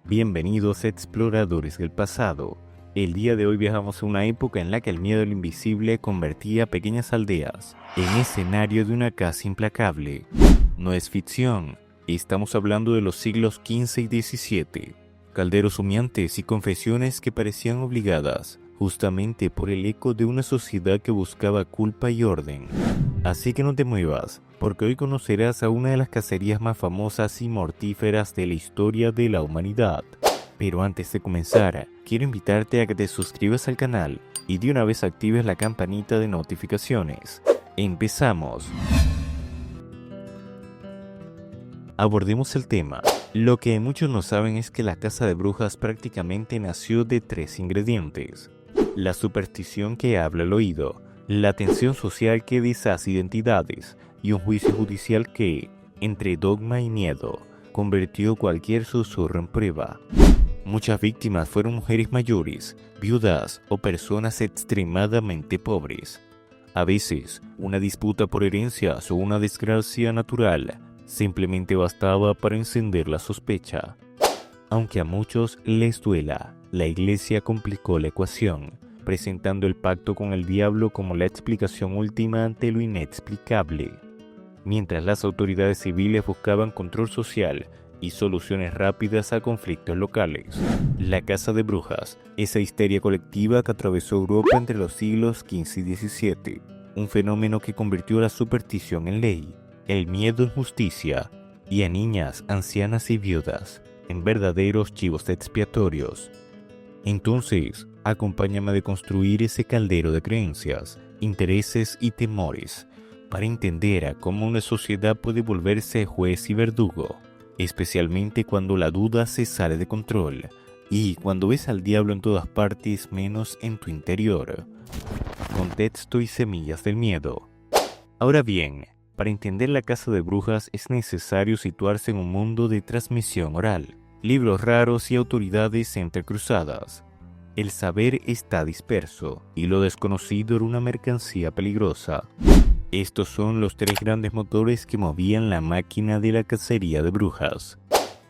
Bienvenidos exploradores del pasado. El día de hoy viajamos a una época en la que el miedo a lo invisible convertía pequeñas aldeas en escenario de una caza implacable. No es ficción, estamos hablando de los siglos XV y XVII. Calderos humeantes y confesiones que parecían obligadas, justamente por el eco de una sociedad que buscaba culpa y orden. Así que no te muevas, porque hoy conocerás a una de las cacerías más famosas y mortíferas de la historia de la humanidad. Pero antes de comenzar, quiero invitarte a que te suscribas al canal y de una vez actives la campanita de notificaciones. ¡Empezamos! Abordemos el tema. Lo que muchos no saben es que la caza de brujas prácticamente nació de 3 ingredientes. La superstición que habla al oído, la tensión social que deshace identidades y un juicio judicial que, entre dogma y miedo, convirtió cualquier susurro en prueba. Muchas víctimas fueron mujeres mayores, viudas o personas extremadamente pobres. A veces, una disputa por herencias o una desgracia natural simplemente bastaba para encender la sospecha. Aunque a muchos les duela, la Iglesia complicó la ecuación, presentando el pacto con el diablo como la explicación última ante lo inexplicable. Mientras las autoridades civiles buscaban control social y soluciones rápidas a conflictos locales. La caza de brujas, esa histeria colectiva que atravesó Europa entre los siglos XV y XVII, un fenómeno que convirtió la superstición en ley, el miedo en justicia, y a niñas, ancianas y viudas en verdaderos chivos expiatorios. Entonces, acompáñame a deconstruir ese caldero de creencias, intereses y temores, para entender a cómo una sociedad puede volverse juez y verdugo, especialmente cuando la duda se sale de control y cuando ves al diablo en todas partes menos en tu interior. Contexto y semillas del miedo. Ahora bien, para entender la caza de brujas es necesario situarse en un mundo de transmisión oral, libros raros y autoridades entrecruzadas. El saber está disperso y lo desconocido era una mercancía peligrosa. Estos son los 3 grandes motores que movían la máquina de la cacería de brujas.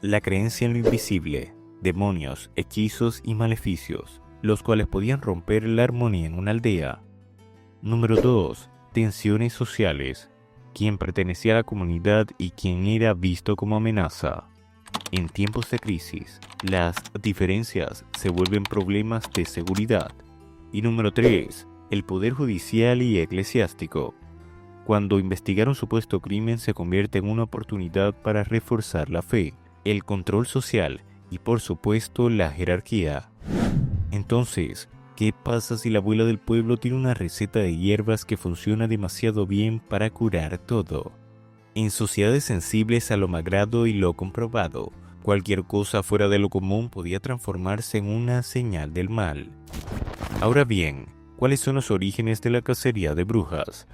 La creencia en lo invisible, demonios, hechizos y maleficios, los cuales podían romper la armonía en una aldea. Número 2. Tensiones sociales. Quién pertenecía a la comunidad y quién era visto como amenaza. En tiempos de crisis, las diferencias se vuelven problemas de seguridad. Y número 3. El poder judicial y eclesiástico. Cuando investigar un supuesto crimen se convierte en una oportunidad para reforzar la fe, el control social y por supuesto la jerarquía. Entonces, ¿qué pasa si la abuela del pueblo tiene una receta de hierbas que funciona demasiado bien para curar todo? En sociedades sensibles a lo malgrado y lo comprobado, cualquier cosa fuera de lo común podía transformarse en una señal del mal. Ahora bien, ¿cuáles son los orígenes de la cacería de brujas?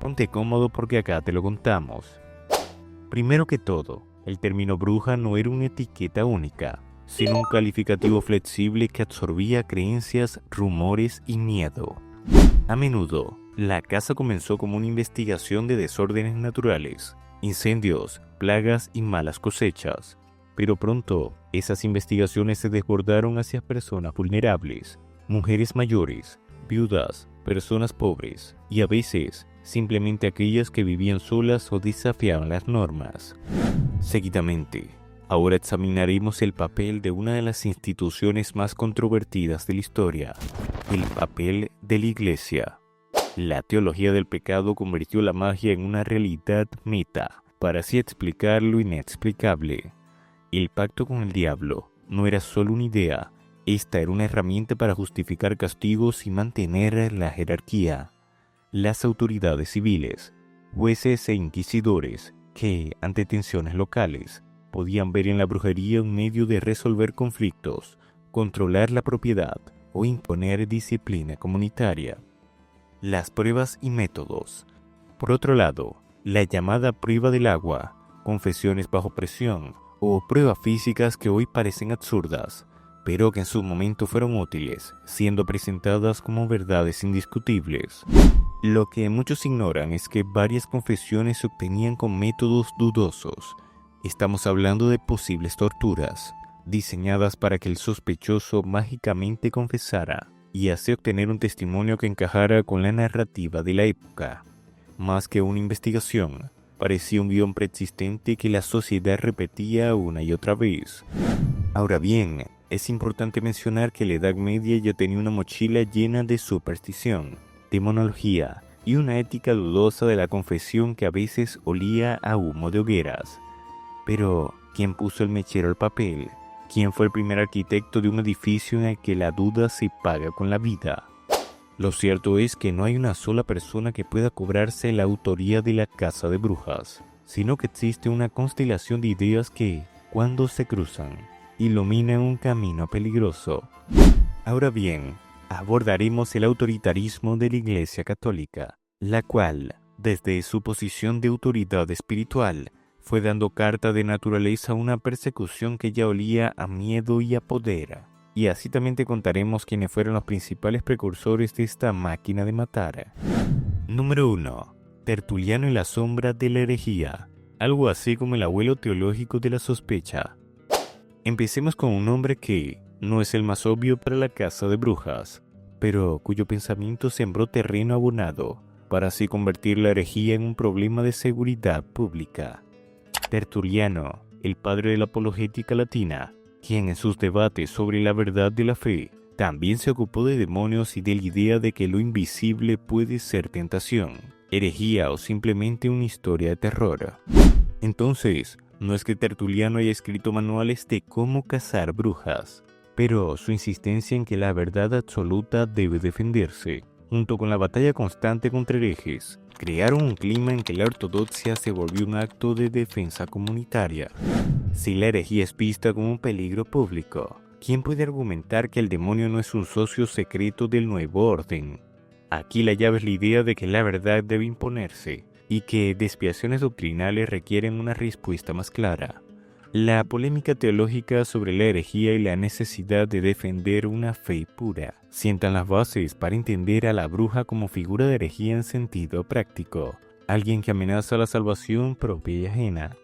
Ponte cómodo porque acá te lo contamos. Primero que todo, el término bruja no era una etiqueta única, sino un calificativo flexible que absorbía creencias, rumores y miedo. A menudo, la caza comenzó como una investigación de desórdenes naturales, incendios, plagas y malas cosechas. Pero pronto, esas investigaciones se desbordaron hacia personas vulnerables, mujeres mayores, viudas, personas pobres y a veces simplemente aquellas que vivían solas o desafiaban las normas. Seguidamente, ahora examinaremos el papel de una de las instituciones más controvertidas de la historia, el papel de la Iglesia. La teología del pecado convirtió la magia en una realidad meta, para así explicar lo inexplicable. El pacto con el diablo no era solo una idea, esta era una herramienta para justificar castigos y mantener la jerarquía. Las autoridades civiles, jueces e inquisidores, que, ante tensiones locales, podían ver en la brujería un medio de resolver conflictos, controlar la propiedad o imponer disciplina comunitaria. Las pruebas y métodos. Por otro lado, la llamada prueba del agua, confesiones bajo presión o pruebas físicas que hoy parecen absurdas, pero que en su momento fueron útiles, siendo presentadas como verdades indiscutibles. Lo que muchos ignoran es que varias confesiones se obtenían con métodos dudosos. Estamos hablando de posibles torturas, diseñadas para que el sospechoso mágicamente confesara y así obtener un testimonio que encajara con la narrativa de la época. Más que una investigación, parecía un guión preexistente que la sociedad repetía una y otra vez. Ahora bien, es importante mencionar que la Edad Media ya tenía una mochila llena de superstición, demonología y una ética dudosa de la confesión que a veces olía a humo de hogueras. Pero, ¿quién puso el mechero al papel? ¿Quién fue el primer arquitecto de un edificio en el que la duda se paga con la vida? Lo cierto es que no hay una sola persona que pueda cobrarse la autoría de la casa de brujas, sino que existe una constelación de ideas que, cuando se cruzan, iluminan un camino peligroso. Ahora bien, abordaremos el autoritarismo de la Iglesia Católica, la cual, desde su posición de autoridad espiritual, fue dando carta de naturaleza a una persecución que ya olía a miedo y a poder. Y así también te contaremos quiénes fueron los principales precursores de esta máquina de matar. Número 1. Tertuliano y la sombra de la herejía, algo así como el abuelo teológico de la sospecha. Empecemos con un hombre que no es el más obvio para la casa de brujas, pero cuyo pensamiento sembró terreno abonado para así convertir la herejía en un problema de seguridad pública. Tertuliano, el padre de la apologética latina, quien en sus debates sobre la verdad de la fe también se ocupó de demonios y de la idea de que lo invisible puede ser tentación, herejía o simplemente una historia de terror. Entonces, no es que Tertuliano haya escrito manuales de cómo cazar brujas, pero su insistencia en que la verdad absoluta debe defenderse, junto con la batalla constante contra herejes, crearon un clima en que la ortodoxia se volvió un acto de defensa comunitaria. Si la herejía es vista como un peligro público, ¿quién puede argumentar que el demonio no es un socio secreto del nuevo orden? Aquí la llave es la idea de que la verdad debe imponerse y que desviaciones doctrinales requieren una respuesta más clara. La polémica teológica sobre la herejía y la necesidad de defender una fe pura sientan las bases para entender a la bruja como figura de herejía en sentido práctico, alguien que amenaza la salvación propia y ajena.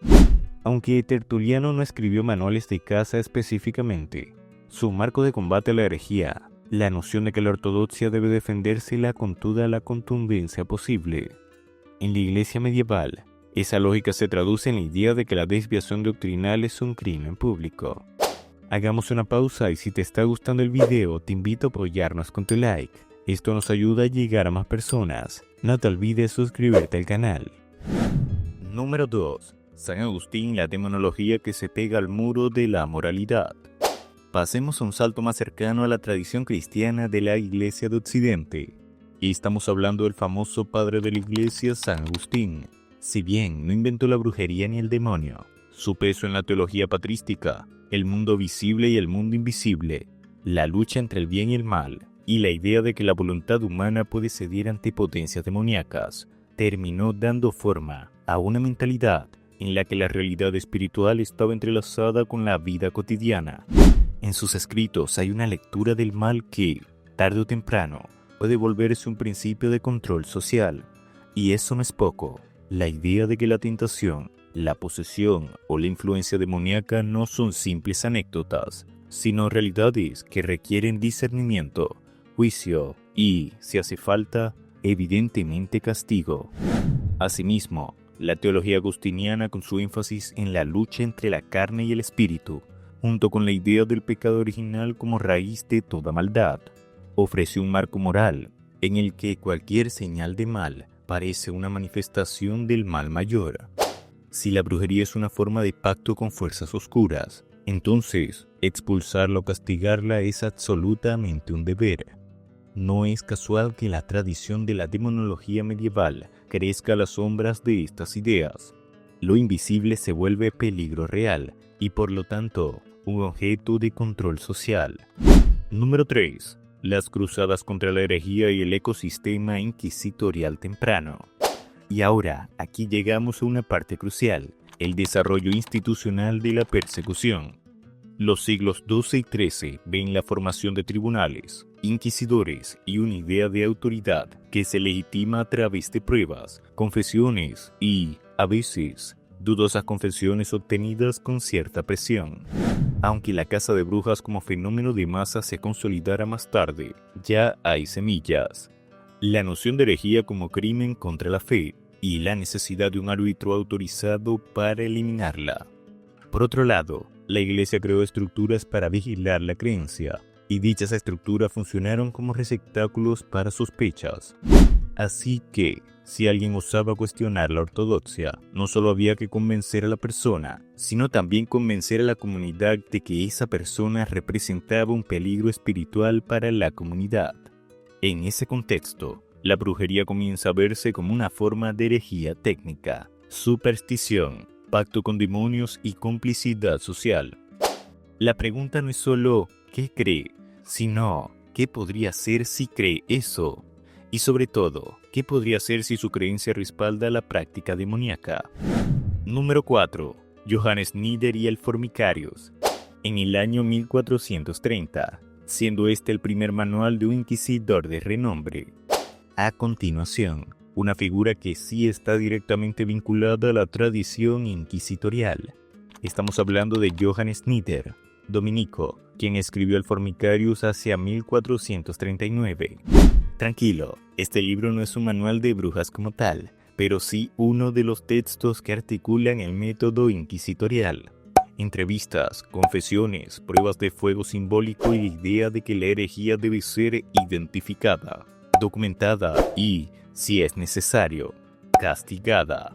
Aunque Tertuliano no escribió manuales de caza específicamente, su marco de combate a la herejía, la noción de que la ortodoxia debe defendérsela con toda la contundencia posible. En la iglesia medieval, esa lógica se traduce en la idea de que la desviación doctrinal es un crimen público. Hagamos una pausa y si te está gustando el video, te invito a apoyarnos con tu like. Esto nos ayuda a llegar a más personas. No te olvides suscribirte al canal. Número 2. San Agustín, la demonología que se pega al muro de la moralidad. Pasemos a un salto más cercano a la tradición cristiana de la Iglesia de Occidente. Y estamos hablando del famoso padre de la Iglesia, San Agustín. Si bien no inventó la brujería ni el demonio, su peso en la teología patrística, el mundo visible y el mundo invisible, la lucha entre el bien y el mal, y la idea de que la voluntad humana puede ceder ante potencias demoníacas, terminó dando forma a una mentalidad en la que la realidad espiritual estaba entrelazada con la vida cotidiana. En sus escritos hay una lectura del mal que, tarde o temprano, puede volverse un principio de control social. Y eso no es poco. La idea de que la tentación, la posesión o la influencia demoníaca no son simples anécdotas, sino realidades que requieren discernimiento, juicio y, si hace falta, evidentemente castigo. Asimismo, la teología agustiniana, con su énfasis en la lucha entre la carne y el espíritu, junto con la idea del pecado original como raíz de toda maldad, ofrece un marco moral en el que cualquier señal de mal parece una manifestación del mal mayor. Si la brujería es una forma de pacto con fuerzas oscuras, entonces expulsarla o castigarla es absolutamente un deber. No es casual que la tradición de la demonología medieval crezca a las sombras de estas ideas. Lo invisible se vuelve peligro real y por lo tanto un objeto de control social. Número 3. Las cruzadas contra la herejía y el ecosistema inquisitorial temprano. Y ahora, aquí llegamos a una parte crucial, el desarrollo institucional de la persecución. Los siglos XII y XIII ven la formación de tribunales, inquisidores y una idea de autoridad que se legitima a través de pruebas, confesiones y, a veces, dudosas confesiones obtenidas con cierta presión. Aunque la caza de brujas como fenómeno de masa se consolidara más tarde, ya hay semillas. La noción de herejía como crimen contra la fe y la necesidad de un árbitro autorizado para eliminarla. Por otro lado, la Iglesia creó estructuras para vigilar la creencia, y dichas estructuras funcionaron como receptáculos para sospechas. Así que, si alguien osaba cuestionar la ortodoxia, no solo había que convencer a la persona, sino también convencer a la comunidad de que esa persona representaba un peligro espiritual para la comunidad. En ese contexto, la brujería comienza a verse como una forma de herejía técnica, superstición, pacto con demonios y complicidad social. La pregunta no es solo ¿qué cree?, sino ¿qué podría hacer si cree eso? Y sobre todo, ¿qué podría hacer si su creencia respalda la práctica demoníaca? Número 4. Johannes Nieder y el Formicarius. En el año 1430, siendo este el primer manual de un inquisidor de renombre. A continuación, una figura que sí está directamente vinculada a la tradición inquisitorial. Estamos hablando de Johannes Nieder, dominico, quien escribió el Formicarius hacia 1439. Tranquilo, este libro no es un manual de brujas como tal, pero sí uno de los textos que articulan el método inquisitorial. Entrevistas, confesiones, pruebas de fuego simbólico y la idea de que la herejía debe ser identificada, documentada y, si es necesario, castigada.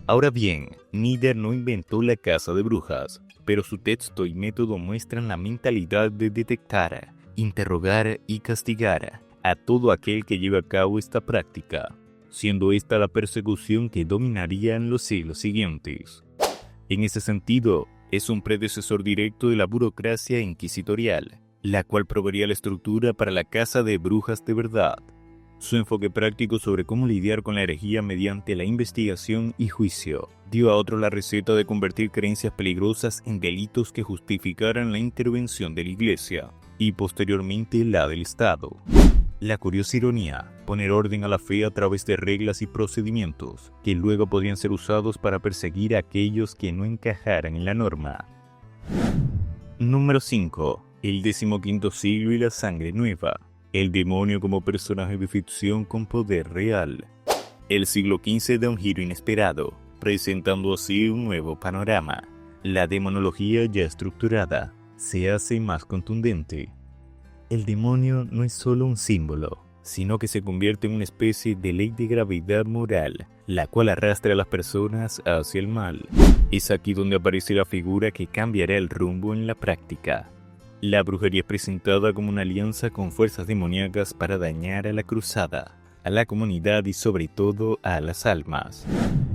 Ahora bien, Nieder no inventó la caza de brujas, pero su texto y método muestran la mentalidad de detectar, interrogar y castigar a todo aquel que lleve a cabo esta práctica, siendo esta la persecución que dominaría en los siglos siguientes. En ese sentido, es un predecesor directo de la burocracia inquisitorial, la cual proveería la estructura para la caza de brujas de verdad. Su enfoque práctico sobre cómo lidiar con la herejía mediante la investigación y juicio dio a otros la receta de convertir creencias peligrosas en delitos que justificaran la intervención de la Iglesia y posteriormente la del Estado. La curiosa ironía, poner orden a la fe a través de reglas y procedimientos que luego podían ser usados para perseguir a aquellos que no encajaran en la norma. Número 5. El 15º siglo y la sangre nueva. El demonio como personaje de ficción con poder real. El siglo XV da un giro inesperado, presentando así un nuevo panorama. La demonología ya estructurada se hace más contundente. El demonio no es solo un símbolo, sino que se convierte en una especie de ley de gravedad moral, la cual arrastra a las personas hacia el mal. Es aquí donde aparece la figura que cambiará el rumbo en la práctica. La brujería es presentada como una alianza con fuerzas demoníacas para dañar a la cruzada, a la comunidad y sobre todo a las almas.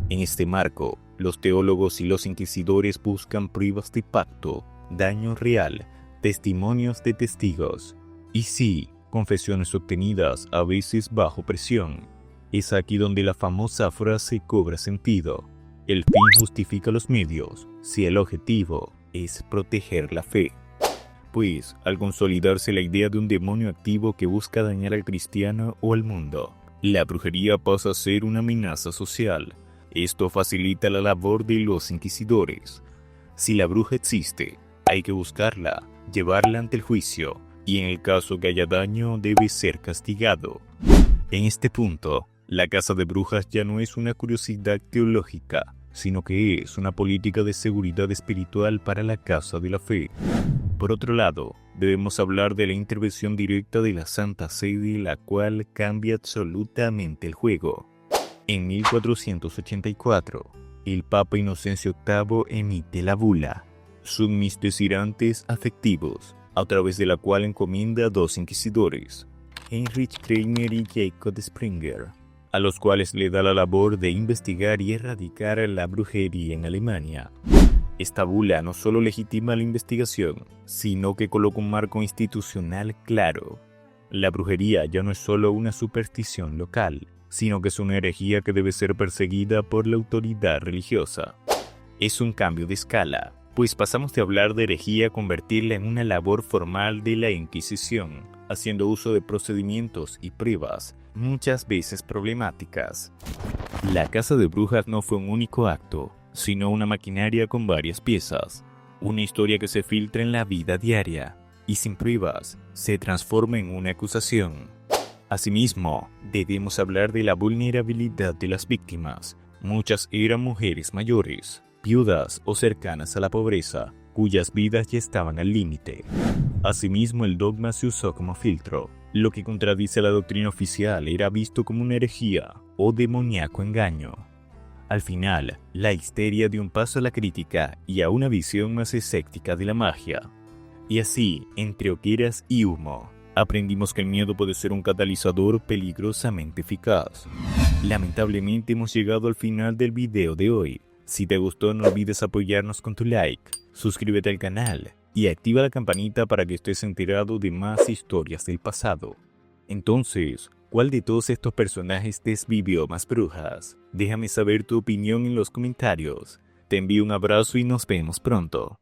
En este marco, los teólogos y los inquisidores buscan pruebas de pacto, daño real, testimonios de testigos. Y sí, confesiones obtenidas a veces bajo presión. Es aquí donde la famosa frase cobra sentido. El fin justifica los medios, si el objetivo es proteger la fe. Pues, al consolidarse la idea de un demonio activo que busca dañar al cristiano o al mundo, la brujería pasa a ser una amenaza social. Esto facilita la labor de los inquisidores. Si la bruja existe, hay que buscarla, llevarla ante el juicio, y en el caso que haya daño debe ser castigado. En este punto, la caza de brujas ya no es una curiosidad teológica, sino que es una política de seguridad espiritual para la causa de la fe. Por otro lado, debemos hablar de la intervención directa de la Santa Sede, la cual cambia absolutamente el juego. En 1484, el Papa Inocencio VIII emite la bula Summis Desiderantes Affectivos, a través de la cual encomienda a dos inquisidores, Heinrich Kramer y Jacob Springer, a los cuales le da la labor de investigar y erradicar la brujería en Alemania. Esta bula no solo legitima la investigación, sino que coloca un marco institucional claro. La brujería ya no es solo una superstición local, sino que es una herejía que debe ser perseguida por la autoridad religiosa. Es un cambio de escala, pues pasamos de hablar de herejía a convertirla en una labor formal de la Inquisición, haciendo uso de procedimientos y pruebas, muchas veces problemáticas. La caza de brujas no fue un único acto, sino una maquinaria con varias piezas. Una historia que se filtra en la vida diaria y sin pruebas se transforma en una acusación. Asimismo, debemos hablar de la vulnerabilidad de las víctimas. Muchas eran mujeres mayores, viudas o cercanas a la pobreza, cuyas vidas ya estaban al límite. Asimismo, el dogma se usó como filtro. Lo que contradice la doctrina oficial era visto como una herejía o demoníaco engaño. Al final, la histeria dio un paso a la crítica y a una visión más escéptica de la magia. Y así, entre hogueras y humo, aprendimos que el miedo puede ser un catalizador peligrosamente eficaz. Lamentablemente hemos llegado al final del video de hoy. Si te gustó, no olvides apoyarnos con tu like, suscríbete al canal y activa la campanita para que estés enterado de más historias del pasado. Entonces, ¿cuál de todos estos personajes desvivió más brujas? Déjame saber tu opinión en los comentarios. Te envío un abrazo y nos vemos pronto.